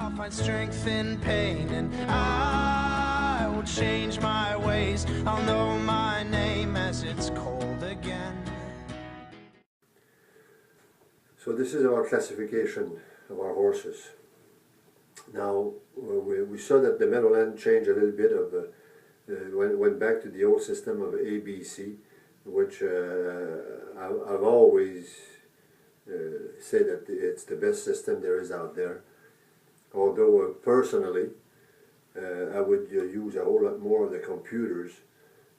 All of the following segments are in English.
I'll find strength in pain, and I will change my ways. I'll know my name as it's cold again. So this is our classification of our horses. Now we saw that the Meadowland changed a little bit of went back to the old system of ABC, which I've always said that it's the best system there is out there. Although personally, I would use a whole lot more of the computers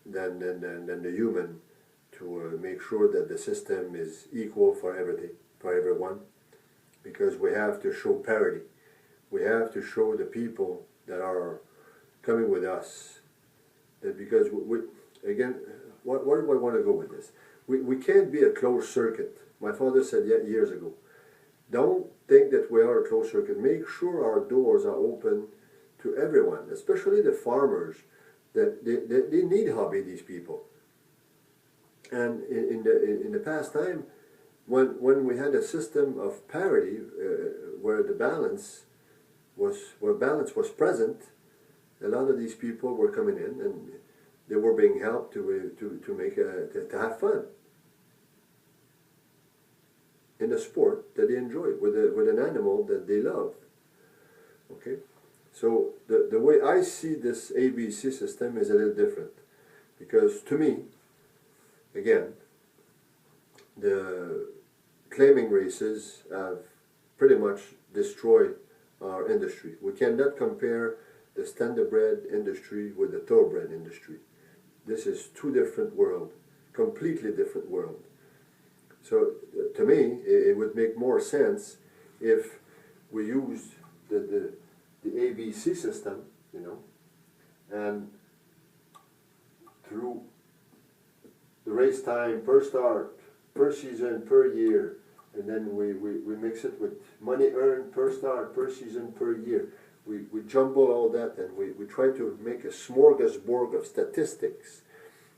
than the human to make sure that the system is equal for everyone, because we have to show parity. We have to show the people that are coming with us that, because again, where do I want to go with this? We can't be a closed circuit. My father said years ago, don't think that we are a closed circuit. Make sure our doors are open to everyone, especially the farmers. That they need hobby, these people. And in the past time, when we had a system of parity, where balance was present, a lot of these people were coming in and they were being helped to have fun in a sport that they enjoy with an animal that they love. Okay, so the way I see this ABC system is a little different, because to me, again, the claiming races have pretty much destroyed our industry. We cannot compare the standardbred industry with the thoroughbred industry. This is two different worlds, completely different world. So to me, it would make more sense if we used the ABC system, you know, and through the race time per start, per season, per year, and then we mix it with money earned per start, per season, per year. We jumble all that, and we try to make a smorgasbord of statistics,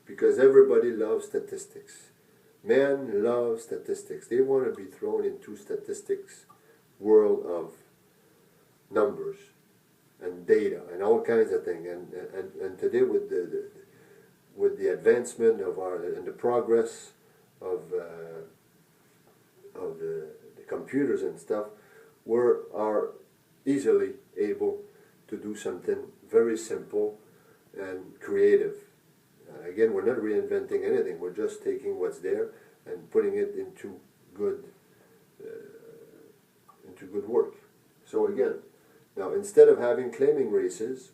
because everybody loves statistics. Men love statistics. They want to be thrown into statistics world of numbers and data and all kinds of things. And today, with the advancement of and the progress of the computers and stuff, we are easily able to do something very simple and creative. Again, we're not reinventing anything. We're just taking what's there and putting it into good work. So again, now instead of having claiming races,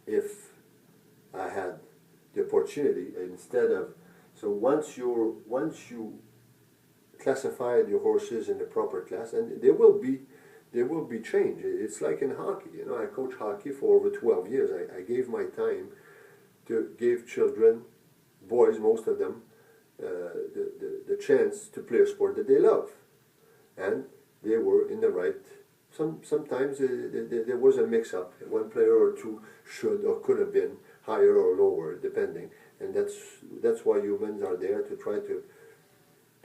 if I had the opportunity, so once you classify your horses in the proper class, and there will be change. It's like in hockey. You know, I coached hockey for over 12 years. I gave my time to give children, boys, most of them, the chance to play a sport that they love, and they were in the right. Sometimes there was a mix-up. One player or two should or could have been higher or lower, depending, and that's why humans are there, to try to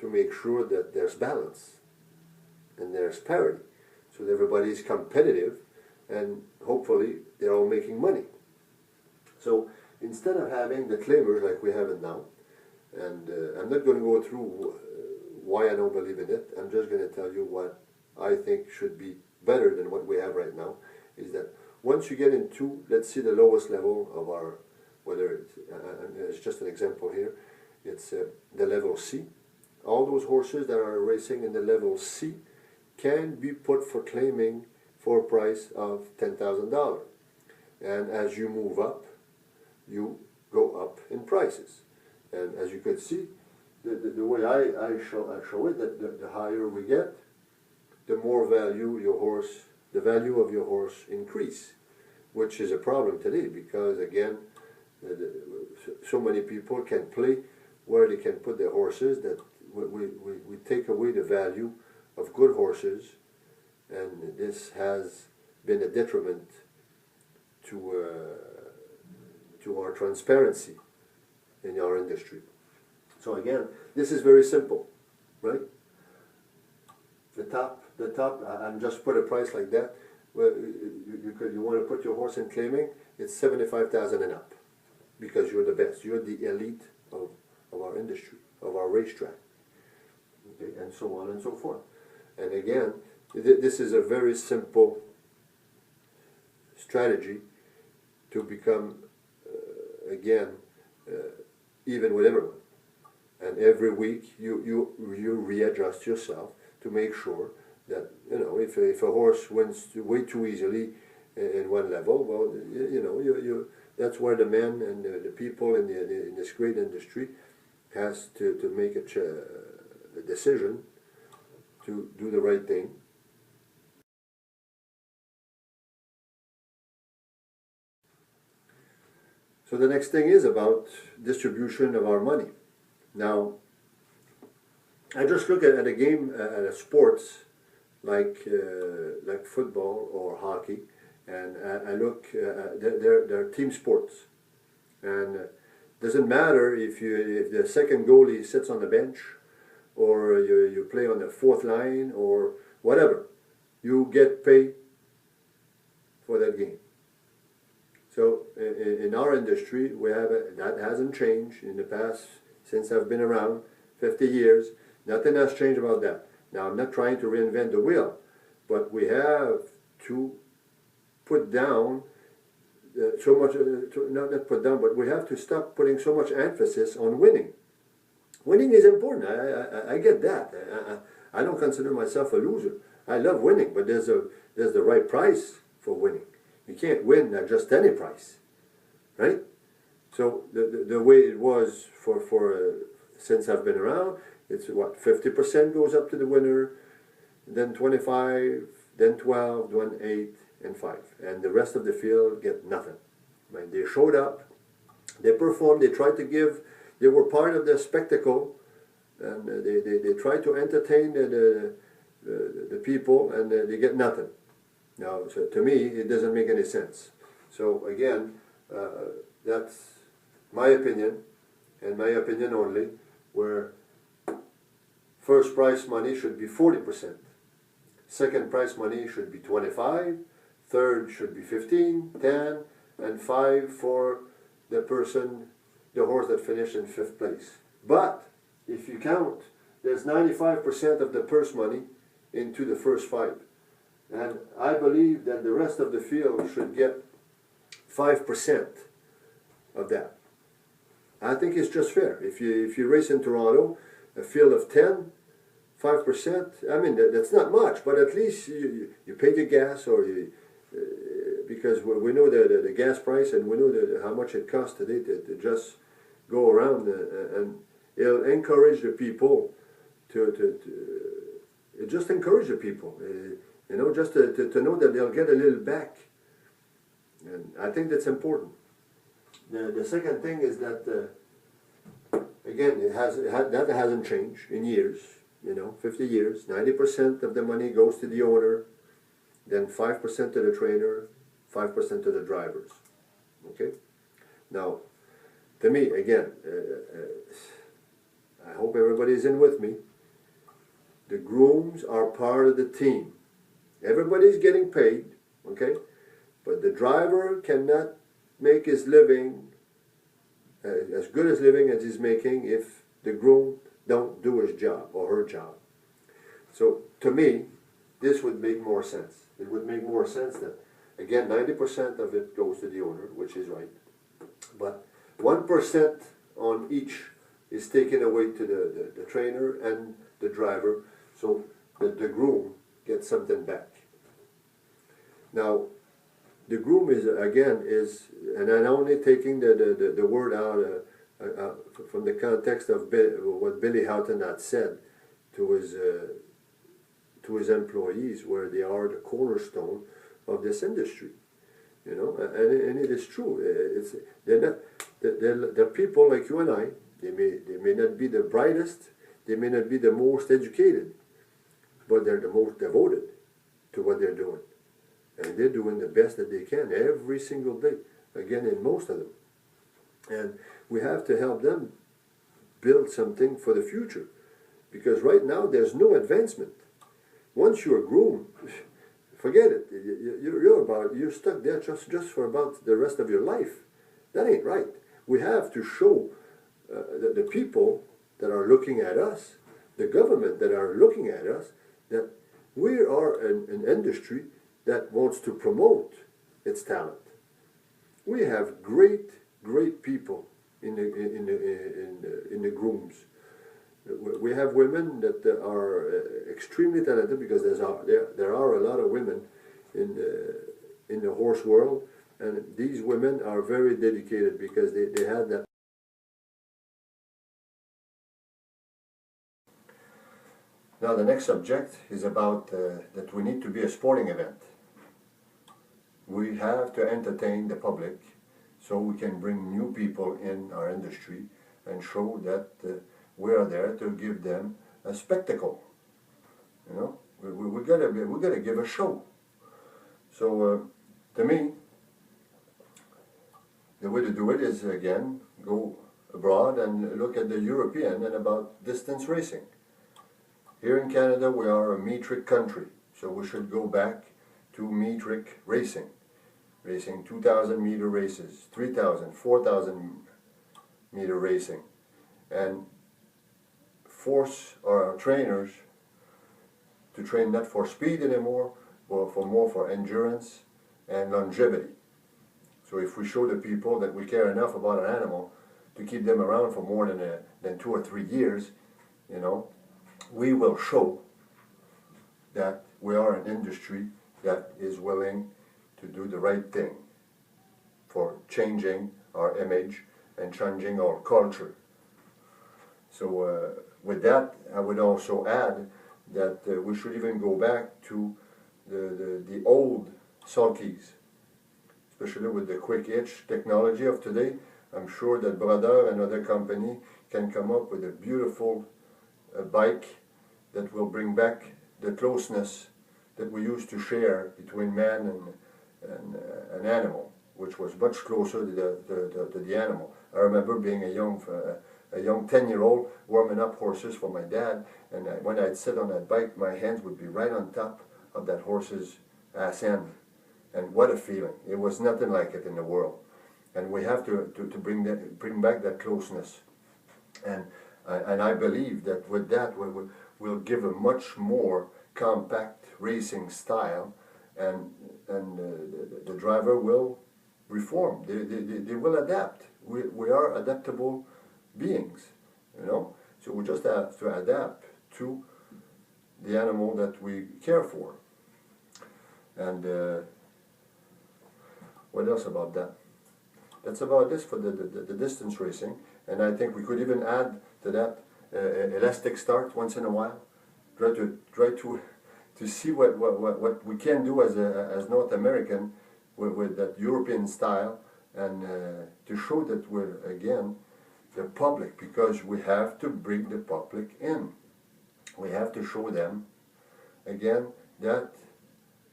make sure that there's balance and there's parity, so that everybody is competitive, and hopefully they're all making money. So instead of having the claimers like we have it now, and I'm not going to go through why I don't believe in it, I'm just going to tell you what I think should be better than what we have right now, is that once you get into, let's see, the lowest level of our, whether it's just an example here, it's the level C. All those horses that are racing in the level C can be put for claiming for a price of $10,000. And as you move up, you go up in prices. And as you could see, the way I show it, that the higher we get, the more value the value of your horse increase, which is a problem today, because again, so many people can play where they can put their horses that we take away the value of good horses, and this has been a detriment to our transparency in our industry. So again, this is very simple, right? The top the top, and just put a price like that. Well, you want to put your horse in claiming, it's 75,000 and up, because you're the best. You're the elite of our industry, of our racetrack, okay, and so on and so forth. And again, this is a very simple strategy to become, again, even with everyone. And every week you readjust yourself to make sure that, you know, if a horse wins way too easily in one level, well, you know, that's where the men and the people in this great industry has to make a decision to do the right thing. So the next thing is about distribution of our money. Now, I just look at a game, at a sports like football or hockey, and I look, they're team sports, and it doesn't matter if the second goalie sits on the bench, or you play on the fourth line, or whatever, you get paid for that game. So in our industry, we have that hasn't changed in the past, since I've been around, 50 years. Nothing has changed about that. Now, I'm not trying to reinvent the wheel, but we have to put down so much, not put down, but we have to stop putting so much emphasis on winning. Winning is important. I get that. I don't consider myself a loser. I love winning, but there's the right price for winning. You can't win at just any price, right? So the way it was for since I've been around, it's what, 50% goes up to the winner, then 25, then 12, then 8, and 5, and the rest of the field get nothing. Right? They showed up, they performed, they tried to give, they were part of the spectacle, and they tried to entertain the people, and they get nothing. Now, so to me, it doesn't make any sense. So again, that's my opinion, and my opinion only, where first prize money should be 40%, second prize money should be 25, third should be 15, 10, and 5 for the person, the horse that finished in 5th place. But if you count, there's 95% of the purse money into the first 5. And I believe that the rest of the field should get 5% of that. I think it's just fair. If you race in Toronto, a field of 10, 5%, I mean, that's not much, but at least you pay your gas, or because we know the gas price, and we know how much it costs today to just go around, and it'll encourage the people to just encourage the people, you know, just to know that they'll get a little back. And I think that's important. The second thing is that, again, that hasn't changed in years, you know, 50 years. 90% of the money goes to the owner, then 5% to the trainer, 5% to the drivers. Okay? Now, to me, again, I hope everybody's in with me. The grooms are part of the team. Everybody's getting paid, okay? But the driver cannot make his living, as good as living as he's making, if the groom don't do his job or her job. So to me, this would make more sense. It would make more sense that, again, 90% of it goes to the owner, which is right. But 1% on each is taken away to the trainer and the driver, so that the groom gets something back. Now, the groom is, again, and I'm only taking the word out from the context of what Billy Houghton had said to his employees, where they are the cornerstone of this industry, you know, and it is true. They're people like you and I. They may not be the brightest, they may not be the most educated, but they're the most devoted to what they're doing. And they're doing the best that they can every single day, again, in most of them. And we have to help them build something for the future, because right now there's no advancement. once you're groom, forget it. You're stuck there just for about the rest of your life. That ain't right. We have to show the people that are looking at us, the government that are looking at us, that we are an industry that wants to promote its talent. We have great people in the grooms. We have women that are extremely talented, because there are a lot of women in the horse world, and these women are very dedicated because they had that. Now the next subject is about that we need to be a sporting event. We have to entertain the public so we can bring new people in our industry and show that we are there to give them a spectacle. You know, we gotta give a show. So to me, the way to do it is, again, go abroad and look at the European and about distance racing. Here in Canada, we are a metric country, so we should go back to metric racing. Racing 2,000 meter races, 3,000, 4,000 meter racing, and force our trainers to train not for speed anymore, but more for endurance and longevity. So if we show the people that we care enough about an animal to keep them around for more than 2 or 3 years, you know, we will show that we are an industry that is willing to do the right thing for changing our image and changing our culture. So with that, I would also add that we should even go back to the old sulkies, especially with the quick hitch technology of today. I'm sure that Brother and other company can come up with a beautiful bike that will bring back the closeness that we used to share between man and an animal, which was much closer to the animal. I remember being a young 10-year-old warming up horses for my dad, and when I'd sit on that bike, my hands would be right on top of that horse's ass end. And what a feeling. It was nothing like it in the world. And we have to bring back that closeness. And I believe that with that we'll give a much more compact racing style, and the driver will reform. They will adapt. We are adaptable beings, you know. So we just have to adapt to the animal that we care for. And what else about that? That's about this for the distance racing. And I think we could even add to that elastic start once in a while. Try to see what we can do as North American with that European style, and to show that we're, again, the public, because we have to bring the public in. We have to show them, again, that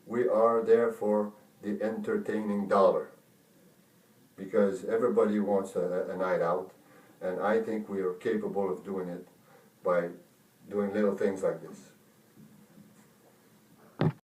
we are there for the entertaining dollar, because everybody wants a night out, and I think we are capable of doing it by doing little things like this.